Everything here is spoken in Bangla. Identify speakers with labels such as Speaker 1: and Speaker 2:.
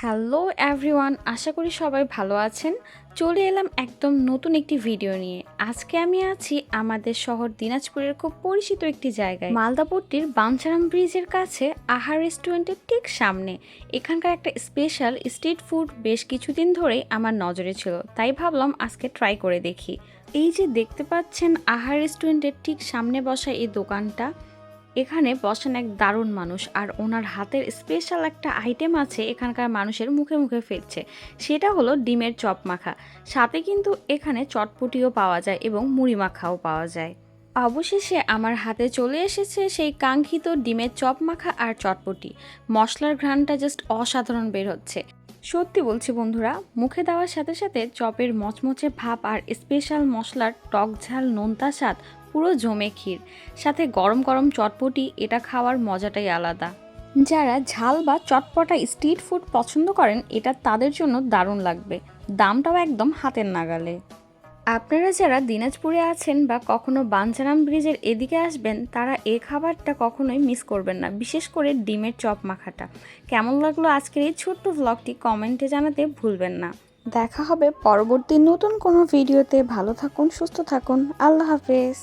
Speaker 1: হ্যালো এভরিওয়ান, আশা করি সবাই ভালো আছেন। চলে এলাম একদম নতুন একটি ভিডিও নিয়ে। আজকে আমি আছি আমাদের শহর দিনাজপুরের খুব পরিচিত একটি জায়গায়, মালদাপট্টির বাঞ্ছারাম ব্রিজের কাছে আহার রেস্টুরেন্টের ঠিক সামনে। এখানকার একটা স্পেশাল স্ট্রিট ফুড বেশ কিছুদিন ধরেই আমার নজরে ছিল, তাই ভাবলাম আজকে ট্রাই করে দেখি। এই যে দেখতে পাচ্ছেন আহার রেস্টুরেন্টের ঠিক সামনে বসা এই দোকানটা, এখানে বসেন এক দারুণ মানুষ, আর ওনার হাতের স্পেশাল একটা আইটেম আছে এখানকার মানুষের মুখে মুখে ফেলছে। সেটা হলো ডিমের চপ মাখা। সাথে কিন্তু এখানে চটপটিও পাওয়া যায় এবং মুড়ি মাখাও পাওয়া যায়। অবশেষে আমার হাতে চলে এসেছে সেই কাঙ্ক্ষিত ডিমের চপ মাখা আর চটপটি। মশলার ঘ্রাণটা জাস্ট অসাধারণ বের হচ্ছে। সত্যি বলছি বন্ধুরা, মুখে দেওয়ার সাথে সাথে চপের মচমচে ভাব আর স্পেশাল মশলার টক ঝাল নোনতা স্বাদ পুরো জমে ক্ষীর। সাথে গরম গরম চটপটি, এটা খাওয়ার মজাটাই আলাদা। যারা ঝাল বা চটপটা স্ট্রিট ফুড পছন্দ করেন, এটা তাদের জন্য দারুণ লাগবে। দামটাও একদম হাতের নাগালে। আপনারা যারা দিনাজপুরে আছেন বা কখনো বাঞ্ছারাম ব্রিজের এদিকে আসবেন, তারা এই খাবারটা কখনোই মিস করবেন না, বিশেষ করে ডিমের চপ মাখাটা। কেমন লাগলো আজকের এই ছোট্ট ভ্লগটি কমেন্টে জানাতে ভুলবেন না। দেখা হবে পরবর্তী নতুন কোনো ভিডিওতে। ভালো থাকুন, সুস্থ থাকুন, আল্লাহ হাফেজ।